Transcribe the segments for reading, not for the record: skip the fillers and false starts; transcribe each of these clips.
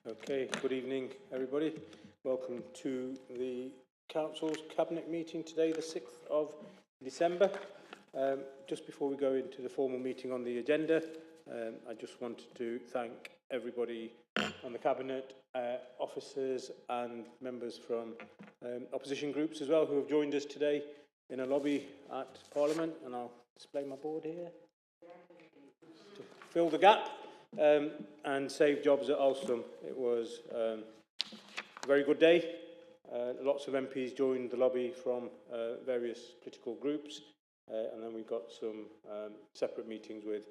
Okay, good evening everybody. Welcome to the Council's Cabinet meeting today, the 6th of December. Just before we go into the formal meeting on the agenda, I just wanted to thank everybody on the Cabinet, officers and members from opposition groups as well who have joined us today in a lobby at Parliament, and I'll display my board here to fill the gap. And save jobs at Alstom. It was a very good day. Lots of MPs joined the lobby from various political groups, and then we got some separate meetings with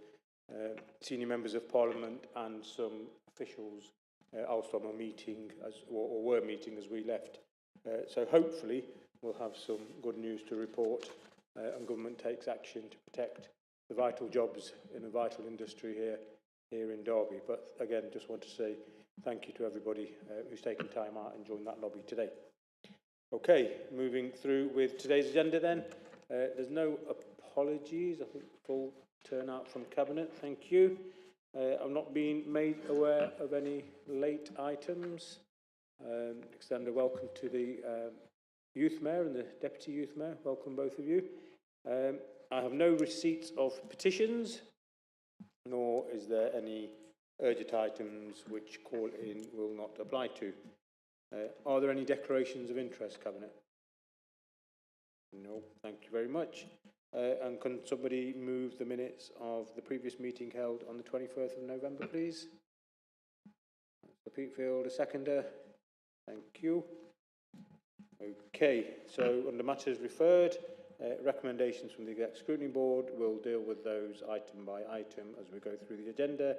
senior members of Parliament and some officials. Alstom are meeting or were meeting as we left. So hopefully we'll have some good news to report, and government takes action to protect the vital jobs in a vital industry here in Derby. But again, just want to say thank you to everybody who's taken time out and joined that lobby today. Okay, moving through with today's agenda then. There's no apologies. I think full turnout from Cabinet. Thank you. I've not been made aware of any late items. Extend a welcome to the Youth Mayor and the Deputy Youth Mayor. Welcome both of you. I have no receipts of petitions, nor is there any urgent items which call-in will not apply to. Are there any declarations of interest, Cabinet? No, thank you very much. And can somebody move the minutes of the previous meeting held on the 21st of November, please? Mr. Peatfield, a seconder. Thank you. Okay, so under matters referred, recommendations from the Exec Scrutiny Board, will deal with those item by item as we go through the agenda.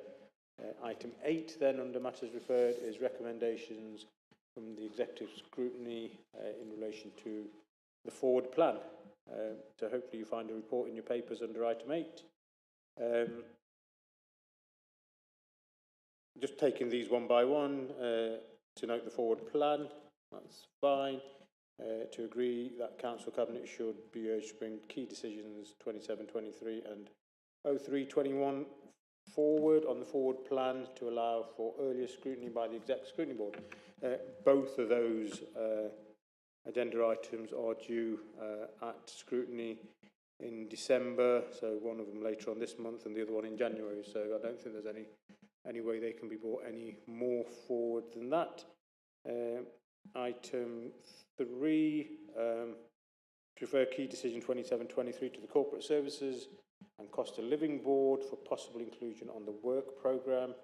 Item 8 then under matters referred is recommendations from the Executive Scrutiny in relation to the forward plan. So hopefully you find a report in your papers under item 8. Just taking these one by one, to note the forward plan, that's fine. To agree that Council Cabinet should be urged to bring key decisions 27-23 and 03-21 forward on the forward plan to allow for earlier scrutiny by the Exec Scrutiny Board. Both of those agenda items are due at scrutiny in December, so one of them later on this month and the other one in January, so I don't think there's any way they can be brought any more forward than that. Item 3, to refer key decision 27-23 to the Corporate Services and Cost of Living Board for possible inclusion on the work programme.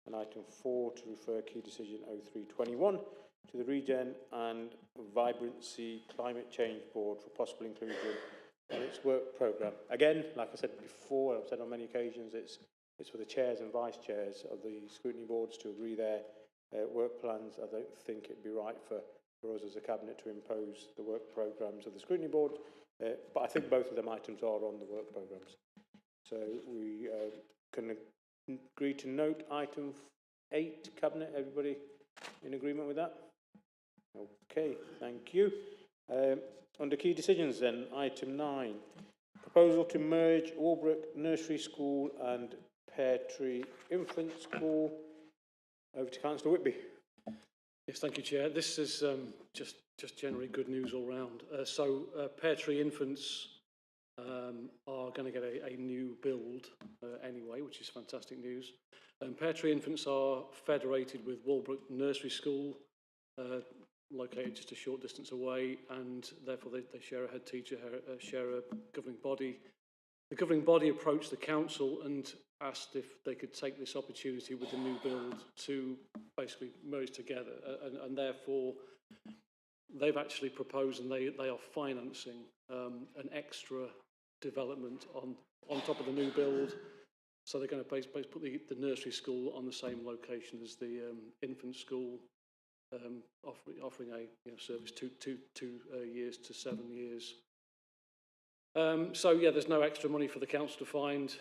And item 4, to refer key decision 03-21 to the Regen and Vibrancy Climate Change Board for possible inclusion on its work programme. Again, like I said before, I've said on many occasions, it's for the chairs and vice chairs of the scrutiny boards to agree their work plans. I don't think it'd be right for us as a Cabinet to impose the work programmes of the scrutiny board, but I think both of them items are on the work programmes. So we can agree to note item 8, Cabinet. Everybody in agreement with that? Okay, thank you. Under key decisions then, item 9, proposal to merge Walbrook Nursery School and Pear Tree Infant School. Over to Councillor Whitby. Yes, thank you, Chair. This is just generally good news all round. Pear Tree Infants are going to get a new build anyway, which is fantastic news. Pear Tree Infants are federated with Walbrook Nursery School, located just a short distance away, and therefore they share a head teacher, share a governing body. The governing body approached the council and asked if they could take this opportunity with the new build to basically merge together, and therefore they've actually proposed, and they are financing an extra development on top of the new build. So they're going to basically put the nursery school on the same location as the infant school, offering a service 2 years to 7 years. So yeah, there's no extra money for the council to find.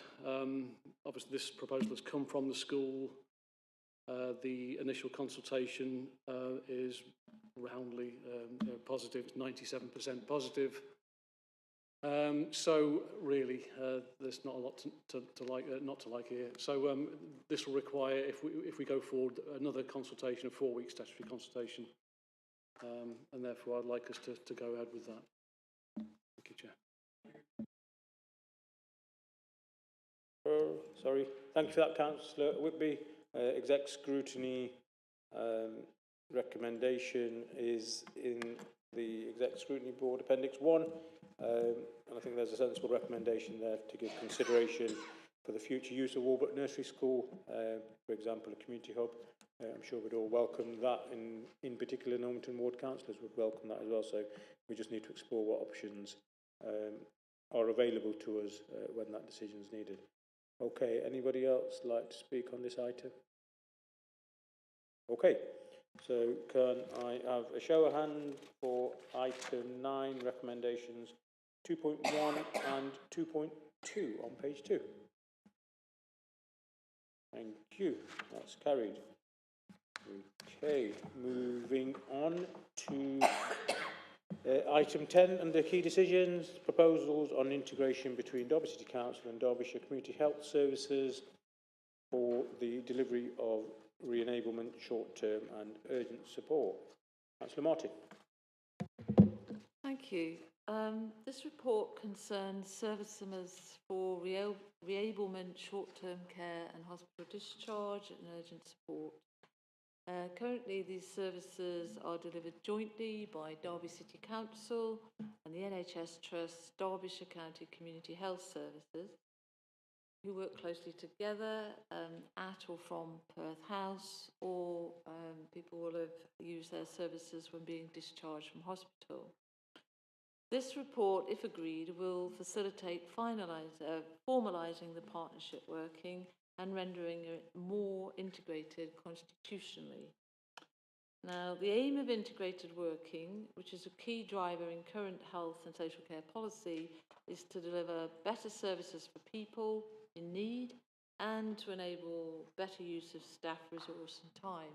Obviously this proposal has come from the school. The initial consultation is roundly positive, 97% positive. So really, there's not a lot to like, not to like here. So this will require, if we go forward, another consultation, a 4-week statutory consultation, and therefore I'd like us to go ahead with that. Thank you, Chair. Sorry. Thank you for that, Councillor Whitby. Exec scrutiny recommendation is in the Exec Scrutiny Board Appendix 1. And I think there's a sensible recommendation there to give consideration for the future use of Walbrook Nursery School, for example, a community hub. I'm sure we'd all welcome that, in particular Normanton Ward councillors would welcome that as well, so we just need to explore what options are available to us when that decision is needed. Okay, anybody else like to speak on this item? Okay, so can I have a show of hands for item 9, recommendations 2.1 and 2.2 on page 2? Thank you, that's carried. Okay, moving on to item 10 under key decisions, proposals on integration between Derby City Council and Derbyshire Community Health Services for the delivery of re-enablement, short-term and urgent support. Councillor Martin. Thank you. This report concerns services for re-enablement, short-term care and hospital discharge and urgent support. Currently, these services are delivered jointly by Derby City Council and the NHS Trust, Derbyshire County Community Health Services, who work closely together at or from Perth House, or people will have used their services when being discharged from hospital. This report, if agreed, will facilitate formalising the partnership working and rendering it more integrated constitutionally. Now, the aim of integrated working, which is a key driver in current health and social care policy, is to deliver better services for people in need and to enable better use of staff resource and time.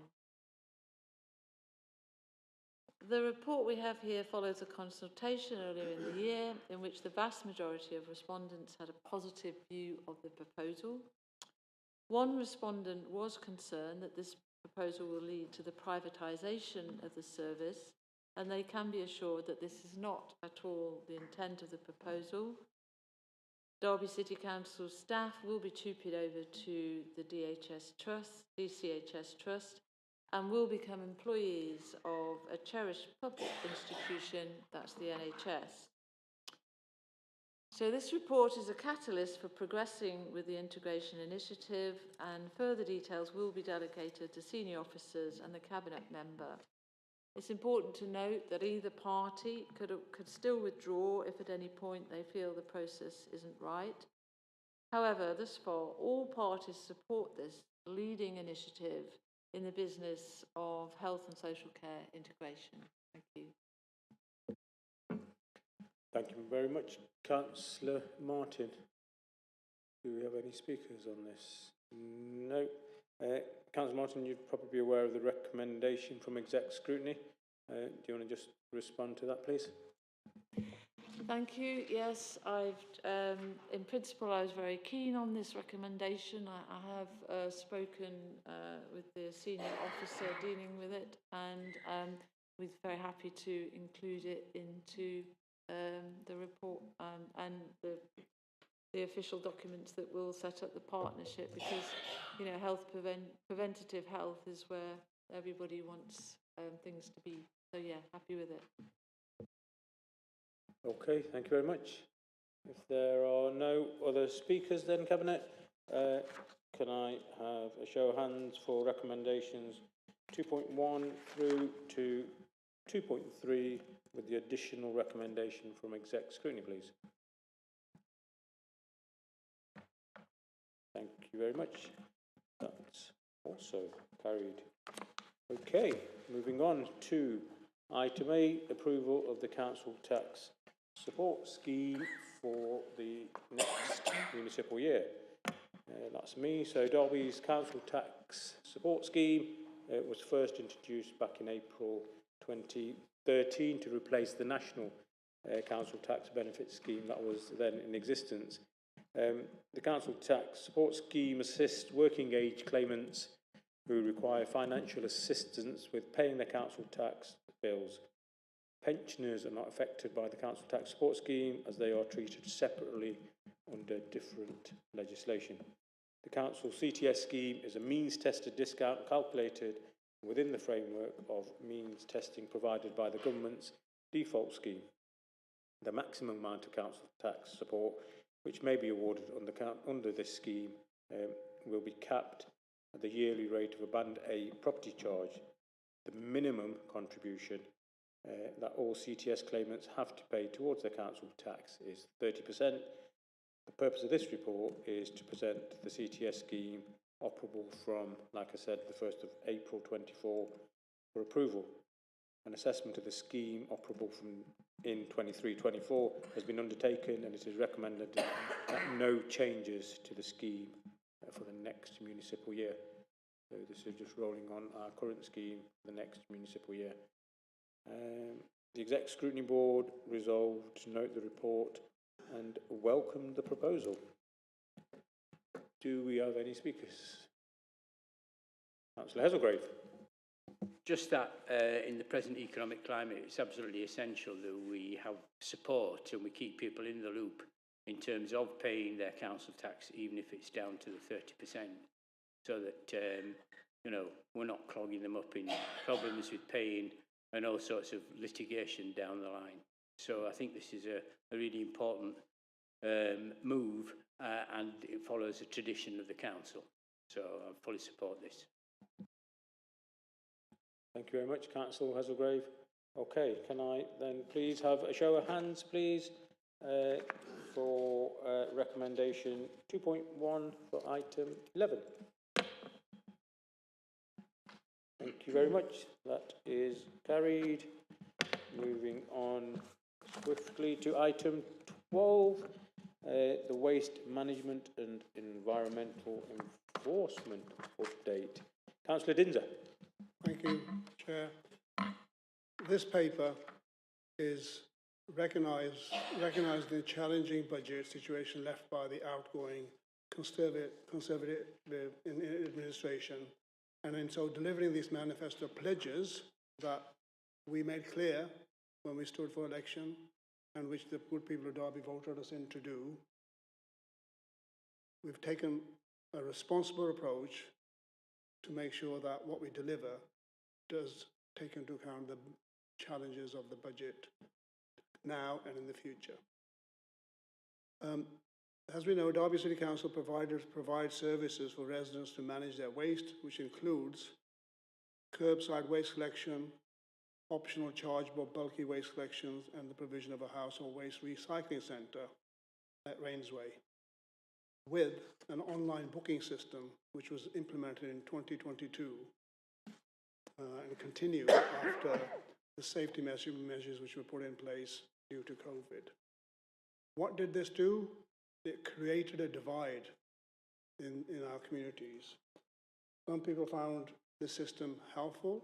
The report we have here follows a consultation earlier in the year in which the vast majority of respondents had a positive view of the proposal. One respondent was concerned that this proposal will lead to the privatisation of the service, and they can be assured that this is not at all the intent of the proposal. Derby City Council staff will be tupied over to the DCHS Trust, and will become employees of a cherished public institution, that's the NHS. So this report is a catalyst for progressing with the integration initiative, and further details will be delegated to senior officers and the cabinet member. It's important to note that either party could still withdraw if at any point they feel the process isn't right. However, thus far, all parties support this leading initiative in the business of health and social care integration. Thank you. Thank you very much, Councillor Martin. Do we have any speakers on this? No. Councillor Martin, you'd probably be aware of the recommendation from Exec Scrutiny. Do you want to just respond to that, please? Thank you. Yes, in principle, I was very keen on this recommendation. I have spoken with the senior officer dealing with it, and we're very happy to include it into the report and the official documents that will set up the partnership, because, you know, preventative health is where everybody wants things to be. So yeah, happy with it. Okay, thank you very much. If there are no other speakers then, Cabinet, can I have a show of hands for recommendations 2.1 through to 2.3 with the additional recommendation from Exec Scrutiny, please? Thank you very much. That's also carried. Okay, moving on to item 8, approval of the council tax support scheme for the next municipal year. That's me. So Derby's council tax support scheme was first introduced back in April 2013 to replace the national council tax benefit scheme that was then in existence. The council tax support scheme assists working age claimants who require financial assistance with paying their council tax bills. Pensioners are not affected by the council tax support scheme as they are treated separately under different legislation. The council CTS scheme is a means-tested discount calculated within the framework of means testing provided by the government's default scheme. The maximum amount of council tax support which may be awarded under this scheme will be capped at the yearly rate of a Band A property charge. The minimum contribution that all CTS claimants have to pay towards their council tax is 30%. The purpose of this report is to present the CTS scheme operable from, like I said, the 1st of April 24 for approval. An assessment of the scheme operable from in 23-24 has been undertaken, and it is recommended that no changes to the scheme for the next municipal year. So this is just rolling on our current scheme for the next municipal year. The Exec Scrutiny Board resolved to note the report and welcome the proposal. Do we have any speakers? Councillor Hazelgrave. Just that in the present economic climate, it's absolutely essential that we have support and we keep people in the loop in terms of paying their council tax, even if it's down to the 30%, so that, you know, we're not clogging them up in problems with paying and all sorts of litigation down the line. So I think this is a really important move and it follows the tradition of the council. So I fully support this. Thank you very much, Councillor Hazelgrave. Okay, can I then please have a show of hands, please, for recommendation 2.1 for item 11. Thank you very much. That is carried. Moving on swiftly to item 12, the Waste Management and Environmental Enforcement Update. Councillor Dinser. Thank you, Chair. This paper is recognising the challenging budget situation left by the outgoing Conservative administration, and in so delivering these manifesto pledges that we made clear when we stood for election and which the good people of Derby voted us in to do. We've taken a responsible approach to make sure that what we deliver does take into account the challenges of the budget now and in the future. As we know, Derby City Council provides services for residents to manage their waste, which includes curbside waste collection, optional chargeable bulky waste collections, and the provision of a household waste recycling centre at Rainsway, with an online booking system which was implemented in 2022 and continued after the safety measures which were put in place due to COVID. What did this do? It created a divide in our communities. Some people found the system helpful,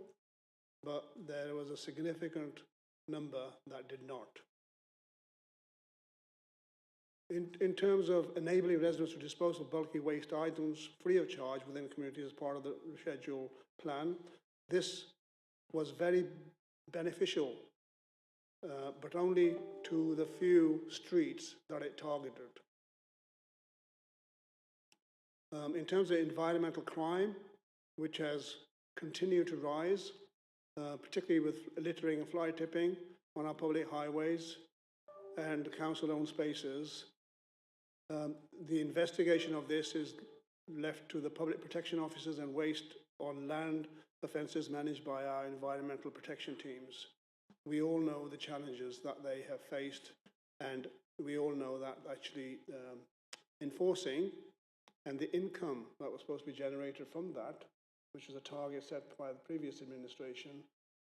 but there was a significant number that did not. In terms of enabling residents to dispose of bulky waste items free of charge within communities as part of the schedule plan, this was very beneficial, but only to the few streets that it targeted. In terms of environmental crime, which has continued to rise, particularly with littering and fly tipping on our public highways and council-owned spaces, the investigation of this is left to the public protection officers and waste on land offences managed by our environmental protection teams. We all know the challenges that they have faced, and we all know that actually enforcing and the income that was supposed to be generated from that, which was a target set by the previous administration,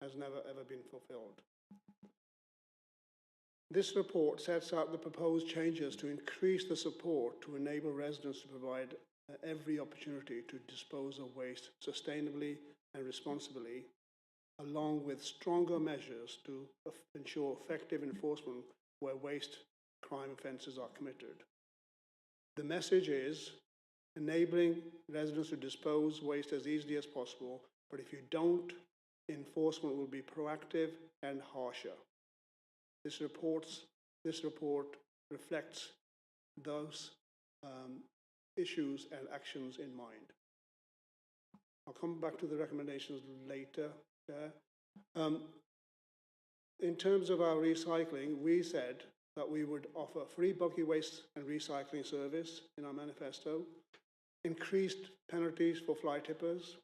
has never ever been fulfilled. This report sets out the proposed changes to increase the support to enable residents to provide every opportunity to dispose of waste sustainably and responsibly, along with stronger measures to ensure effective enforcement where waste crime offences are committed. The message is enabling residents to dispose waste as easily as possible, but if you don't, enforcement will be proactive and harsher. This report reflects those issues and actions in mind. I'll come back to the recommendations later. In terms of our recycling, we said that we would offer free bulky waste and recycling service in our manifesto, increased penalties for fly tippers.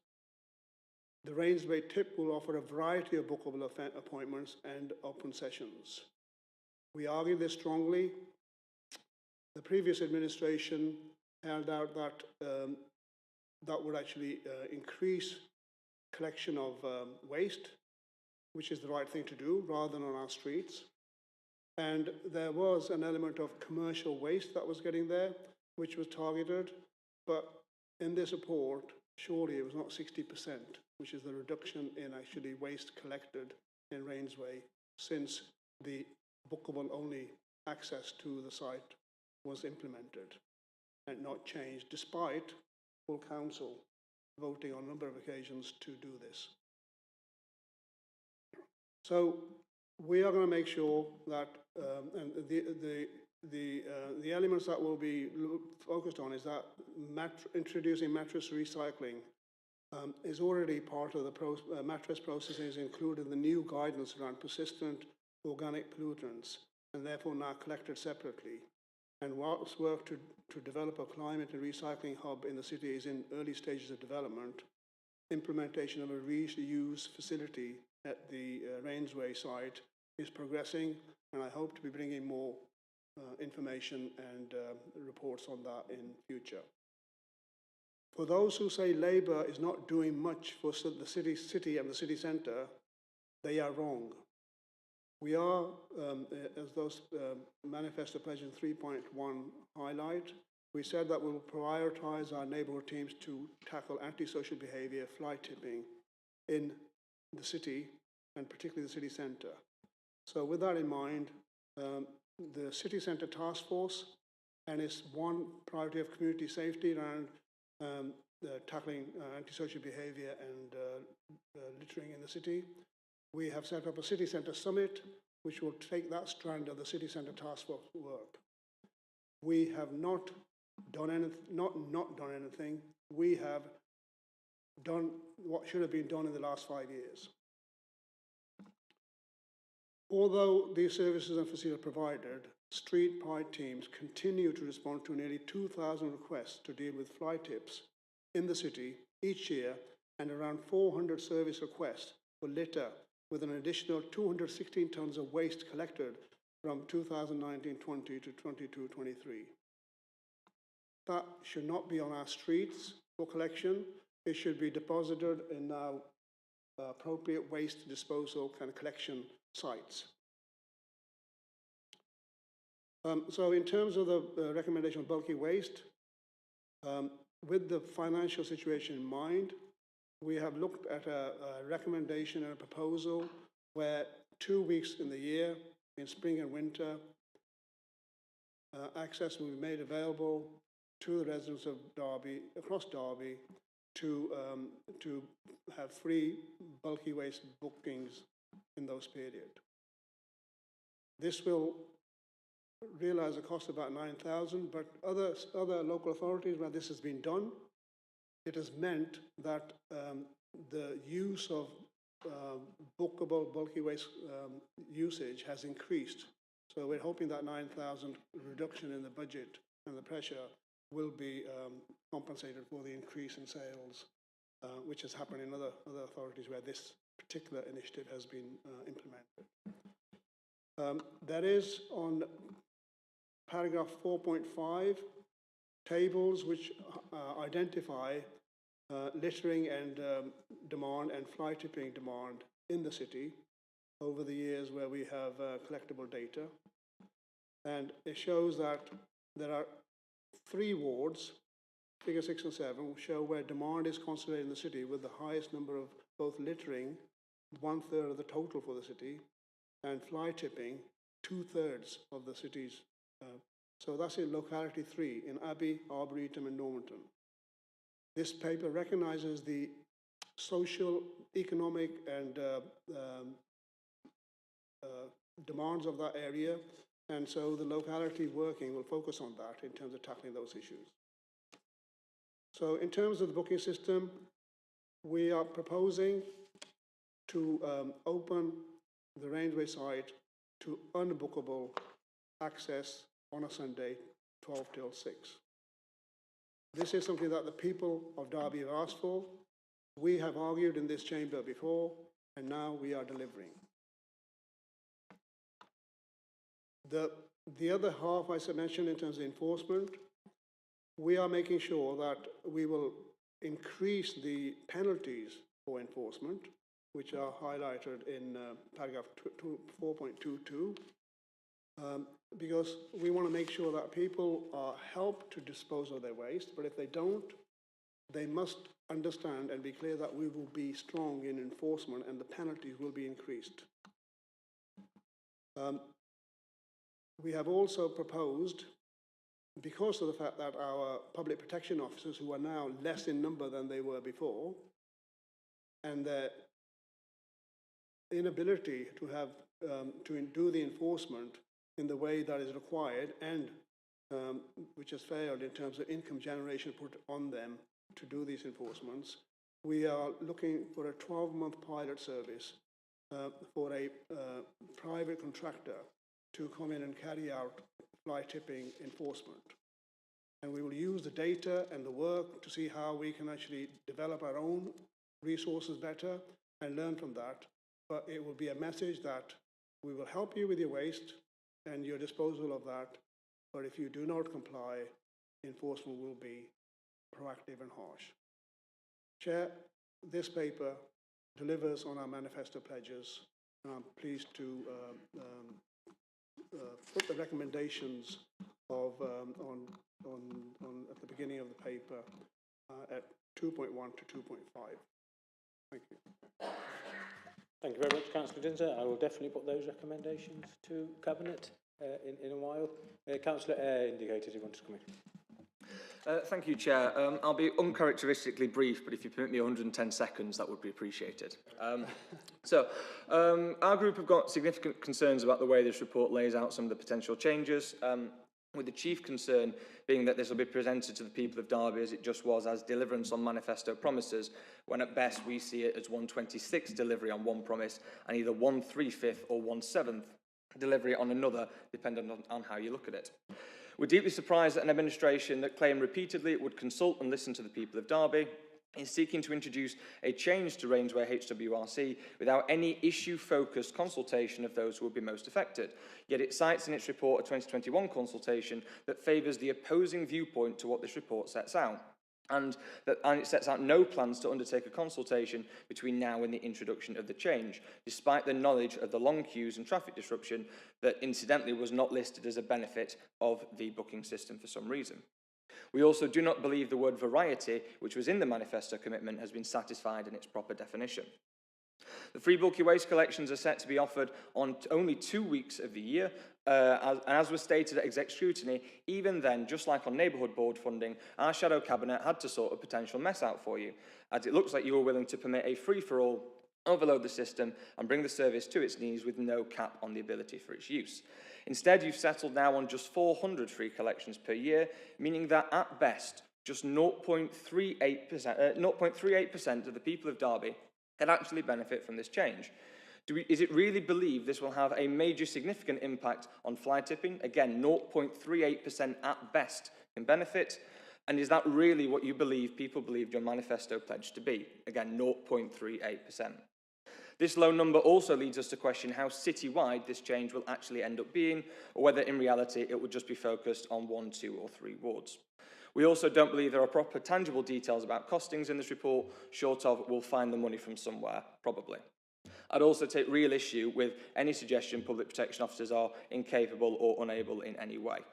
The Rainsway Tip will offer a variety of bookable appointments and open sessions. We argue this strongly. The previous administration held out that that would actually increase collection of waste, which is the right thing to do, rather than on our streets. And there was an element of commercial waste that was getting there, which was targeted, but in this report, surely it was not 60%, which is the reduction in actually waste collected in Rainsway since the bookable only access to the site was implemented and not changed, despite full council voting on a number of occasions to do this. So we are going to make sure that and the elements that will be focused on is that introducing mattress recycling is already part of the mattress processing is included in the new guidance around persistent organic pollutants and therefore now collected separately. And whilst work to develop a climate and recycling hub in the city is in early stages of development, implementation of a reuse facility at the Rainsway site is progressing, and I hope to be bringing more information and reports on that in future. For those who say Labour is not doing much for the city and the city centre, they are wrong. We are, as those Manifesto Pledges 3.1 highlight, we said that we will prioritise our neighbourhood teams to tackle antisocial behaviour, fly tipping in the city, and particularly the city centre. So with that in mind, the City Centre Task Force and its one priority of community safety around tackling antisocial behaviour and littering in the city. We have set up a City Centre Summit, which will take that strand of the City Centre Task Force work. We have not done anything, not done anything. We have done what should have been done in the last 5 years. Although these services and facilities are provided, Street Pride teams continue to respond to nearly 2,000 requests to deal with fly tips in the city each year and around 400 service requests for litter, with an additional 216 tonnes of waste collected from 2019-20 to 22-23. That should not be on our streets for collection. It should be deposited in our appropriate waste disposal and collection sites. So in terms of the recommendation of bulky waste, with the financial situation in mind, we have looked at a recommendation and a proposal where 2 weeks in the year, in spring and winter, access will be made available to the residents of Derby, across Derby, to have free bulky waste bookings in those periods. This will realise a cost of about 9,000, but other local authorities where this has been done, it has meant that the use of bookable bulky waste usage has increased. So we're hoping that 9,000 reduction in the budget and the pressure will be compensated for the increase in sales, which has happened in other authorities where this particular initiative has been implemented. That is on paragraph 4.5, tables which identify littering and demand and fly tipping demand in the city over the years where we have collectible data. And it shows that there are 3 wards, figure 6 and 7, show where demand is concentrated in the city with the highest number of both littering, 1/3 of the total for the city, and fly tipping, 2/3 of the cities. So that's in locality 3, in Abbey, Arboretum and Normanton. This paper recognises the social, economic and demands of that area, and so the locality working will focus on that in terms of tackling those issues. So in terms of the booking system, we are proposing to open the Rangeway site to unbookable access on a Sunday, 12 till 6. This is something that the people of Derby have asked for. We have argued in this chamber before, and now we are delivering. The other half I mentioned in terms of enforcement, we are making sure that we will increase the penalties for enforcement, which are highlighted in paragraph 4.22, because we want to make sure that people are helped to dispose of their waste, but if they don't, they must understand and be clear that we will be strong in enforcement and the penalties will be increased. We have also proposed, because of the fact that our public protection officers, who are now less in number than they were before, and their inability to have to do the enforcement in the way that is required, and which has failed in terms of income generation put on them to do these enforcements, we are looking for a 12-month pilot service for a private contractor to come in and carry out fly tipping enforcement. And we will use the data and the work to see how we can actually develop our own resources better and learn from that. But it will be a message that we will help you with your waste and your disposal of that, but if you do not comply, enforcement will be proactive and harsh. Chair, this paper delivers on our manifesto pledges, and I'm pleased to put the recommendations of at the beginning of the paper at 2.1 to 2.5. Thank you. Thank you very much, Councillor Dinser. I will definitely put those recommendations to Cabinet in a while. Councillor Eyre indicated he wanted to come in. Thank you, Chair. I'll be uncharacteristically brief, but if you permit me 110 seconds, that would be appreciated. Our group have got significant concerns about the way this report lays out some of the potential changes, with the chief concern being that this will be presented to the people of Derby as it just was, as deliverance on manifesto promises, when at best we see it as 1/26 delivery on one promise and either 1/3 or 1/7 delivery on another, depending on how you look at it. We're deeply surprised that an administration that claimed repeatedly it would consult and listen to the people of Derby is seeking to introduce a change to Rangeway HWRC without any issue-focused consultation of those who would be most affected. Yet it cites in its report a 2021 consultation that favours the opposing viewpoint to what this report sets out. And it sets out no plans to undertake a consultation between now and the introduction of the change, despite the knowledge of the long queues and traffic disruption that incidentally was not listed as a benefit of the booking system for some reason. We also do not believe the word variety, which was in the manifesto commitment, has been satisfied in its proper definition. The free bulky waste collections are set to be offered on only 2 weeks of the year, as was stated at exec scrutiny. Even then, just like on neighbourhood board funding, our shadow cabinet had to sort a potential mess out for you, as it looks like you were willing to permit a free-for-all, overload the system and bring the service to its knees with no cap on the ability for its use. Instead, you've settled now on just 400 free collections per year, meaning that at best, just 0.38% of the people of Derby can actually benefit from this change. Is it really believed this will have a major significant impact on fly tipping? Again, 0.38% at best can benefit. And is that really what you believe people believed your manifesto pledge to be? Again, 0.38%. This low number also leads us to question how citywide this change will actually end up being, or whether in reality it would just be focused on 1, 2 or 3 wards. We also don't believe there are proper tangible details about costings in this report, short of we'll find the money from somewhere, probably. I'd also take real issue with any suggestion public protection officers are incapable or unable in any way.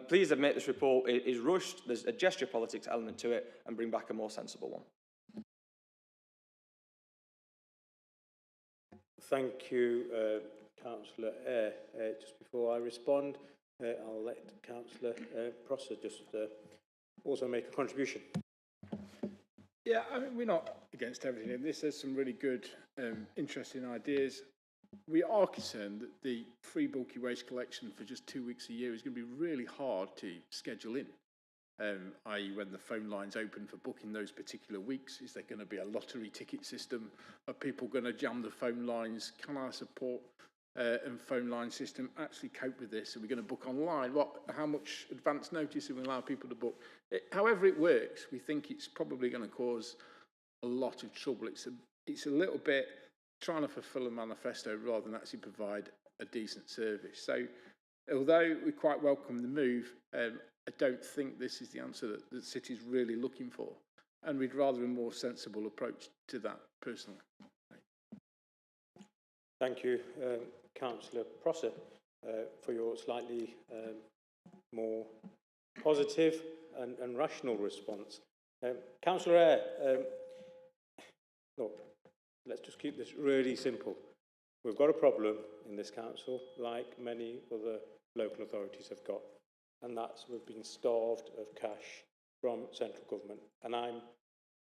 Please admit this report is rushed, there's a gesture politics element to it, and bring back a more sensible one. Thank you, Councillor Eyre. Just before I respond, I'll let Councillor Prosser just also make a contribution. Yeah, I mean, we're not against everything in this. There's some really good, interesting ideas. We are concerned that the free bulky waste collection for just 2 weeks a year is going to be really hard to schedule in, i.e. when the phone lines open for booking those particular weeks. Is there going to be a lottery ticket system? Are people going to jam the phone lines? Can our support and phone line system actually cope with this? Are we going to book online? How much advance notice are we allow people to book? However it works, we think it's probably going to cause a lot of trouble. It's a little bit trying to fulfil a manifesto rather than actually provide a decent service. So although we quite welcome the move, I don't think this is the answer that the city's really looking for. And we'd rather a more sensible approach to that personally. Thank you, Councillor Prosser, for your slightly more positive and rational response. Councillor Eyre, look, let's just keep this really simple. We've got a problem in this council, like many other local authorities have got, and that's we've been starved of cash from central government. And I'm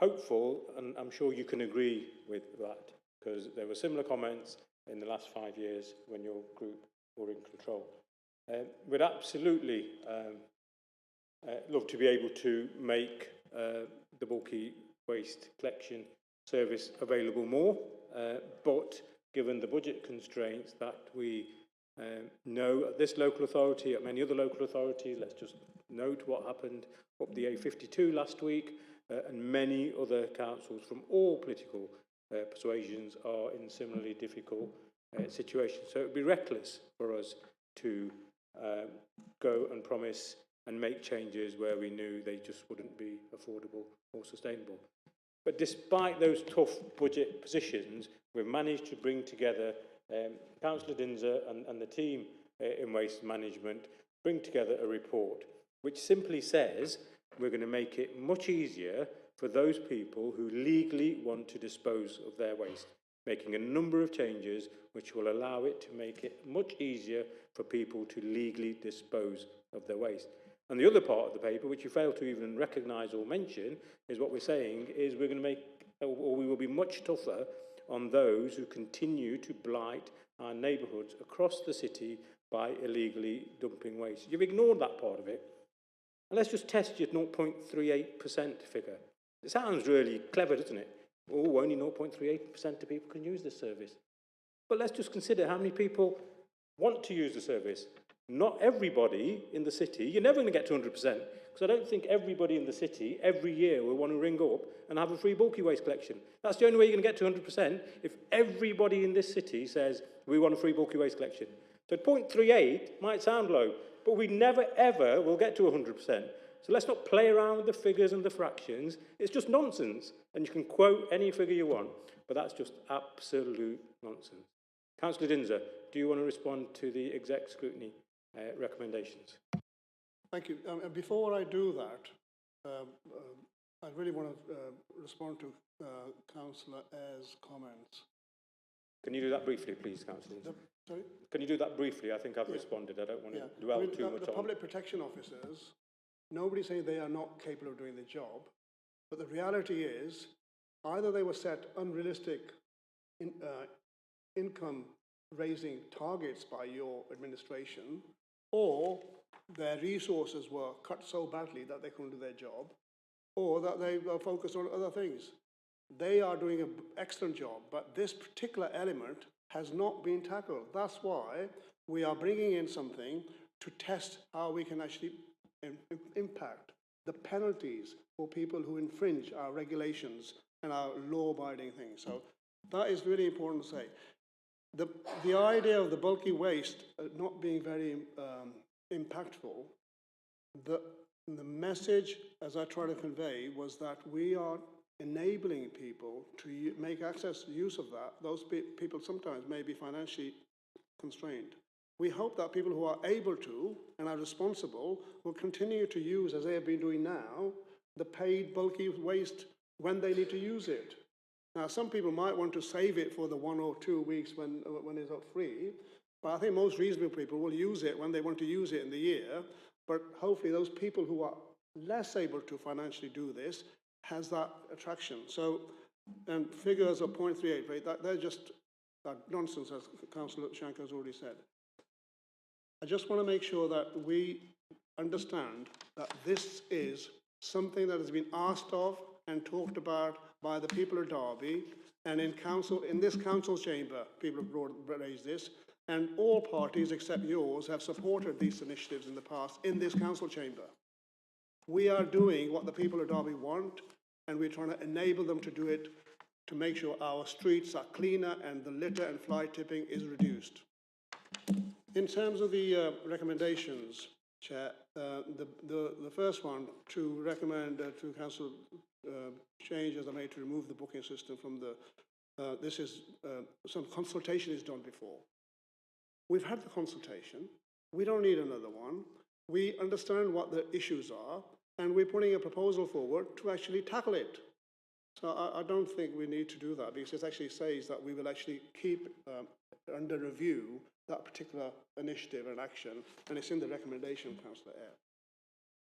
hopeful, and I'm sure you can agree with that, because there were similar comments in the last 5 years when your group were in control. We'd absolutely love to be able to make the bulky waste collection service available more, but given the budget constraints that we know at this local authority, at many other local authorities, let's just note what happened up the A52 last week, and many other councils from all political persuasions are in similarly difficult situations. So it would be reckless for us to go and promise and make changes where we knew they just wouldn't be affordable or sustainable. But despite those tough budget positions, we've managed to bring together Councillor Dinser and the team in waste management, bring together a report which simply says we're going to make it much easier for those people who legally want to dispose of their waste, making a number of changes which will allow it to make it much easier for people to legally dispose of their waste. And the other part of the paper, which you fail to even recognise or mention, is what we're saying is we're going to make, or we will be much tougher on those who continue to blight our neighbourhoods across the city by illegally dumping waste. You've ignored that part of it. And let's just test your 0.38% figure. It sounds really clever, doesn't it? Oh, only 0.38% of people can use this service. But let's just consider how many people want to use the service. Not everybody in the city, you're never going to get to 100%, because I don't think everybody in the city every year will want to ring up and have a free bulky waste collection. That's the only way you're going to get to 100%, if everybody in this city says, we want a free bulky waste collection. So 0.38 might sound low, but we never ever will get to 100%. So let's not play around with the figures and the fractions. It's just nonsense. And you can quote any figure you want, but that's just absolute nonsense. Councillor Dinser, do you want to respond to the exec scrutiny recommendations? Thank you. Before I do that, I really want to respond to Councillor Eyre's comments. Can you do that briefly, please, Councillor? Sorry? Can you do that briefly? I think I've responded. I don't want to dwell too much on it. The public protection officers, nobody's saying they are not capable of doing the job, but the reality is either they were set unrealistic income-raising targets by your administration, or their resources were cut so badly that they couldn't do their job, or that they were focused on other things. They are doing an excellent job, but this particular element has not been tackled. That's why we are bringing in something to test how we can actually impact the penalties for people who infringe our regulations and our law-abiding things. So that is really important to say. The idea of the bulky waste not being very impactful, the message, as I try to convey, was that we are enabling people to make use of that. Those people sometimes may be financially constrained. We hope that people who are able to and are responsible will continue to use, as they have been doing now, the paid bulky waste when they need to use it. Now, some people might want to save it for the 1 or 2 weeks when it's up free, but I think most reasonable people will use it when they want to use it in the year. But hopefully those people who are less able to financially do this has that attraction. So, and figures of 0.38 rate, they're just nonsense, as Councillor Shankar has already said. I just want to make sure that we understand that this is something that has been asked of and talked about by the people of Derby, and in council, in this council chamber, people have raised this, and all parties except yours have supported these initiatives in the past in this council chamber. We are doing what the people of Derby want, and we're trying to enable them to do it to make sure our streets are cleaner and the litter and fly tipping is reduced. In terms of the recommendations, Chair, the first one to recommend to Council changes are made to remove the booking system from the, this is, some consultation is done before. We've had the consultation, we don't need another one. We understand what the issues are, and we're putting a proposal forward to actually tackle it. So I don't think we need to do that, because it actually says that we will actually keep under review that particular initiative and action, and it's in the recommendation, Councillor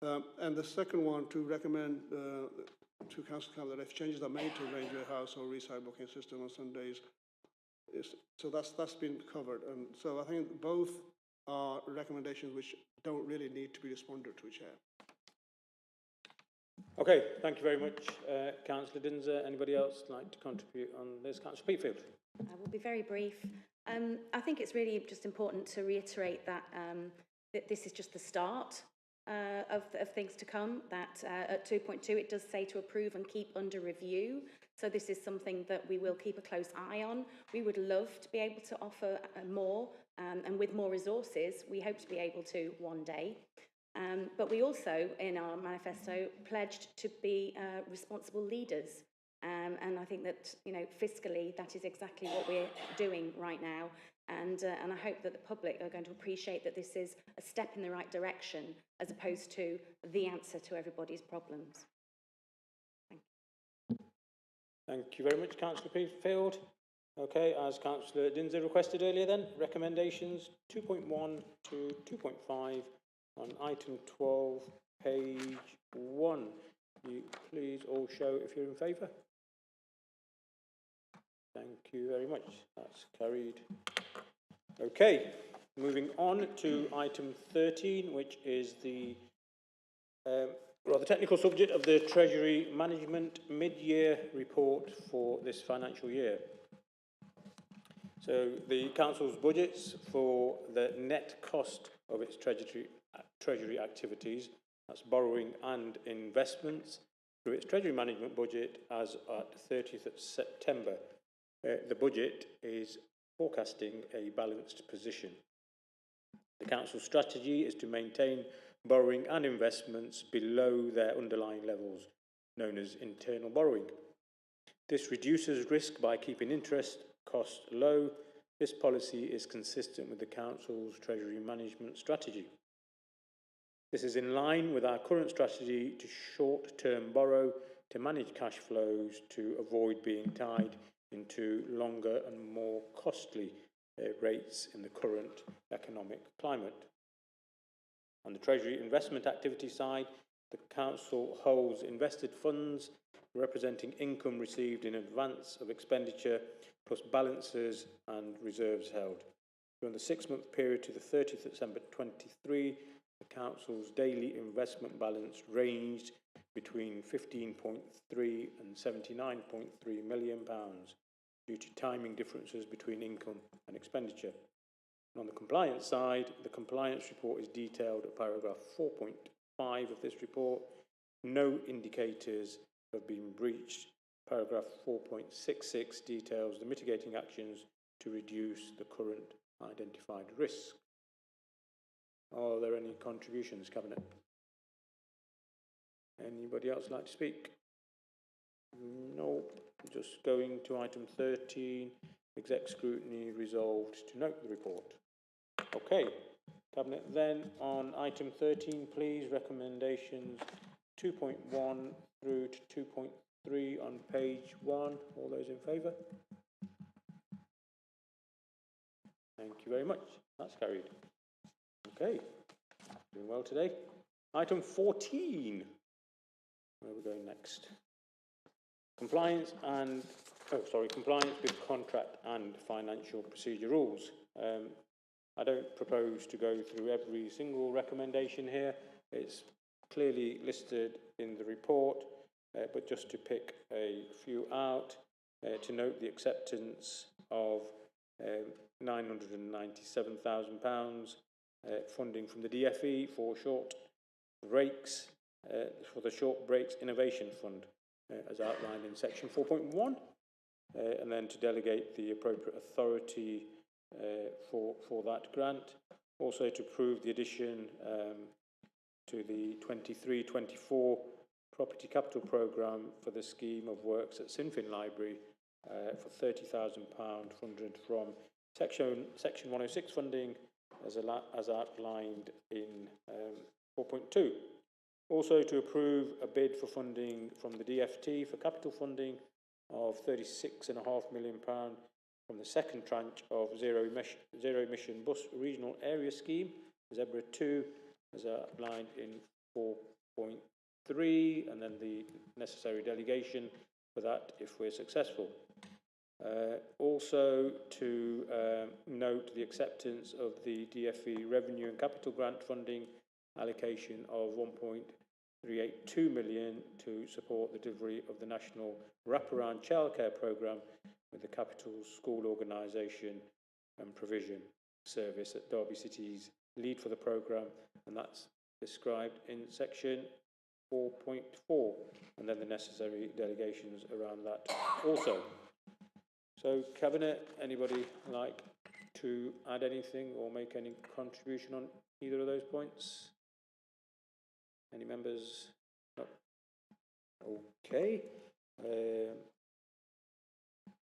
Eyre. And the second one, to recommend to Council that if changes are made to Ranger House or Reside booking system on Sundays, so that's been covered. And so I think both are recommendations which don't really need to be responded to, Chair. Okay, thank you very much, Councillor Dinser. Anybody else like to contribute on this? Councillor Peatfield. I will be very brief. I think it's really just important to reiterate that, that this is just the start of things to come, that at 2.2 it does say to approve and keep under review. So this is something that we will keep a close eye on. We would love to be able to offer more, and with more resources, we hope to be able to one day. But we also, in our manifesto, pledged to be responsible leaders. And I think that, you know, fiscally, that is exactly what we're doing right now. And I hope that the public are going to appreciate that this is a step in the right direction, as opposed to the answer to everybody's problems. Thank you. Thank you very much, Councillor Peatfield. Okay, as Councillor Dinser requested earlier then, recommendations 2.1 to 2.5 on item 12, page 1. You please all show if you're in favour. Thank you very much. That's carried. Okay, moving on to item 13, which is the rather technical subject of the Treasury Management mid-year report for this financial year. So the Council's budgets for the net cost of its Treasury activities, that's borrowing and investments, through its Treasury Management budget as at 30th of September. The budget is forecasting a balanced position. The Council's strategy is to maintain borrowing and investments below their underlying levels, known as internal borrowing. This reduces risk by keeping interest costs low. This policy is consistent with the Council's Treasury Management strategy. This is in line with our current strategy to short-term borrow to manage cash flows to avoid being tied into longer and more costly rates in the current economic climate. On the Treasury investment activity side, the Council holds invested funds representing income received in advance of expenditure plus balances and reserves held. During the 6-month period to the 30th of December 23, the Council's daily investment balance ranged between £15.3 and £79.3 million due to timing differences between income and expenditure. And on the compliance side, the compliance report is detailed at paragraph 4.5 of this report. No indicators have been breached. Paragraph 4.66 details the mitigating actions to reduce the current identified risk. Are there any contributions, Cabinet? Anybody else like to speak? No. Just going to item 13, exec scrutiny resolved to note the report. Okay, Cabinet, then on item 13, please, recommendations 2.1 through to 3 on page 1. All those in favour? Thank you very much. That's carried. Okay, doing well today. Item 14. Where are we going next? Compliance with contract and financial procedure rules. I don't propose to go through every single recommendation here. It's clearly listed in the report, but just to pick a few out, to note the acceptance of £997,000 funding from the DFE for short breaks, for the Short Breaks Innovation Fund, as outlined in section 4.1, and then to delegate the appropriate authority for that grant. Also to approve the addition to the 23-24 Property Capital Programme for the scheme of works at Sinfin Library for £30,000 funded from section 106 funding as outlined in 4.2. Also to approve a bid for funding from the DFT for capital funding of £36.5 million from the second tranche of zero emission bus regional area scheme, ZEBRA 2, as outlined in 4.3, and then the necessary delegation for that if we're successful. Also to note the acceptance of the DFE revenue and capital grant funding allocation of 1.382 million to support the delivery of the National Wraparound Childcare Programme with the Capital School Organisation and Provision Service at Derby City's lead for the programme, and that's described in section 4.4, and then the necessary delegations around that also. So, Cabinet, anybody like to add anything or make any contribution on either of those points? Any members? No. Okay.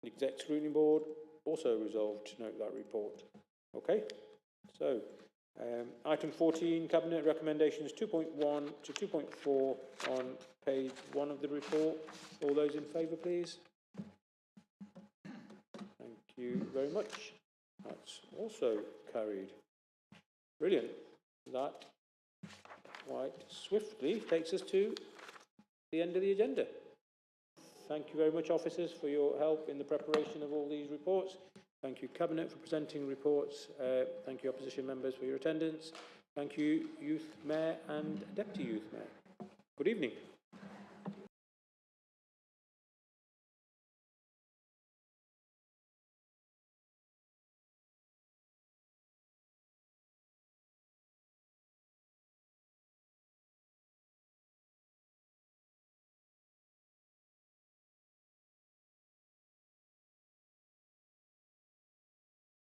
The Exec Scrutiny Board also resolved to note that report. Okay. So, item 14, Cabinet recommendations 2.1 to 2.4 on page 1 of the report. All those in favour, please. Thank you very much. That's also carried. Brilliant. That quite swiftly takes us to the end of the agenda. Thank you very much, officers, for your help in the preparation of all these reports. Thank you, Cabinet, for presenting reports. Thank you, opposition members, for your attendance. Thank you, Youth Mayor and Deputy Youth Mayor. Good evening.